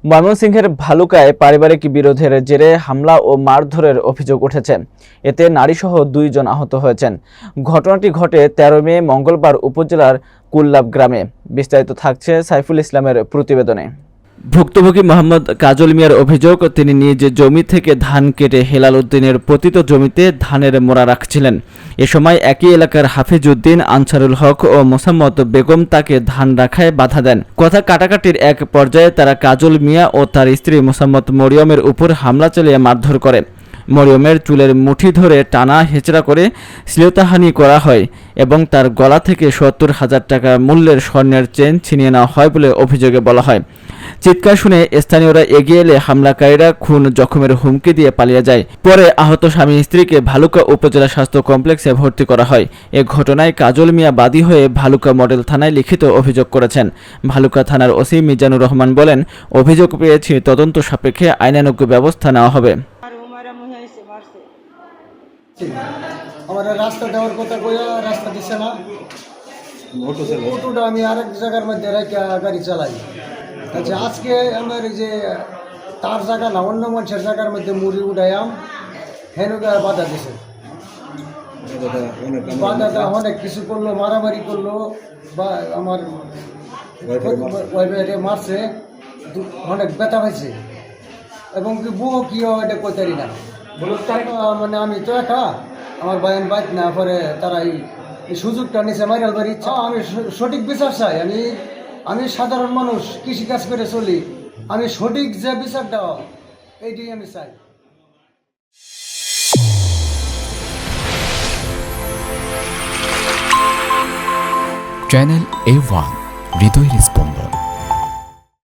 ময়মনসিংহের ভালুকায় পারিবারিক বিরোধের জেরে হামলা ও মারধরের অভিযোগ উঠেছে। এতে নারীসহ 2 জন আহত হয়েছেন। ঘটনাটি ঘটে 13 মে মঙ্গলবার উপজেলার কুল্লাব গ্রামে। বিস্তারিত থাকছে সাইফুল ইসলামের প্রতিবেদনে। ভুক্তভোগী মোহাম্মদ কাজল মিয়ার অভিযোগ, তিনি নিজ জমি থেকে ধান কেটে হেলাল উদ্দিনের পতিত জমিতে ধানের মোড়া রাখছিলেন। এ সময় একই এলাকার হাফিজ উদ্দিন, আনসারুল হক ও মোসাম্মদ বেগম তাকে ধান রাখায় বাধা দেন। কথা কাটাকাটির এক পর্যায়ে তারা কাজল মিয়া ও তার স্ত্রী মোসাম্মদ মরিয়মের উপর হামলা চালিয়ে মারধর করে। মরিয়মের চুলের মুঠি ধরে টানা হেঁচড়া করে শ্লীলতাহানি করা হয় এবং তার গলা থেকে 70,000 টাকা মূল্যের স্বর্ণের চেন ছিনিয়ে নেওয়া হয় বলে অভিযোগে বলা হয়। চিৎকার শুনে স্থানীয়রা এগিয়ে এলে হামলাকারীরা খুন জখমের হুমকি দিয়ে পালিয়ে যায়। পরে আহত স্বামী স্ত্রীকে ভালুকা উপজেলা স্বাস্থ্য কমপ্লেক্সে ভর্তি করা হয়। এ ঘটনায় কাজল মিয়া বাদী হয়ে ভালুকা মডেল থানায় লিখিত অভিযোগ করেছেন। ভালুকা থানার ওসি মিজানুর রহমান বলেন, অভিযোগ পেয়েছি, তদন্ত সাপেক্ষে আইনানুগ ব্যবস্থা নেওয়া হবে। আমার রাস্তা দেওয়ার কথা কইয়া রাস্তা দিচ্ছে না। অটোটা আমি আরেক জায়গার মধ্যে রেখে গাড়ি চালাই। আচ্ছা, আজকে আমার এই যে তার জায়গা না, অন্য মানুষের জায়গার মধ্যে মুড়ি উঠাইয়াম, হেনুকা বাধা দিছে। বাধাটা অনেক কিছু করলো, মারামারি করলো, বা আমার ওয়াইফে মারছে, অনেক ব্যথা হয়েছে। এবং কি বউ কিও এটা কইতারি না, মানে আমি তো একা, আমার বায়ন বাইক না পরে তারা এই সুযোগটা নিচে মাইরাল বাড়ি ইচ্ছা। আমি সঠিক বিচার চাই। আমি সাধারণ মানুষ, কৃষিকাজ করে চলি, আমি সঠিক যে বিচার দেওয়া এইটাই আমি চাই। চ্যানেল A1 হৃদয়ের স্পন্দন।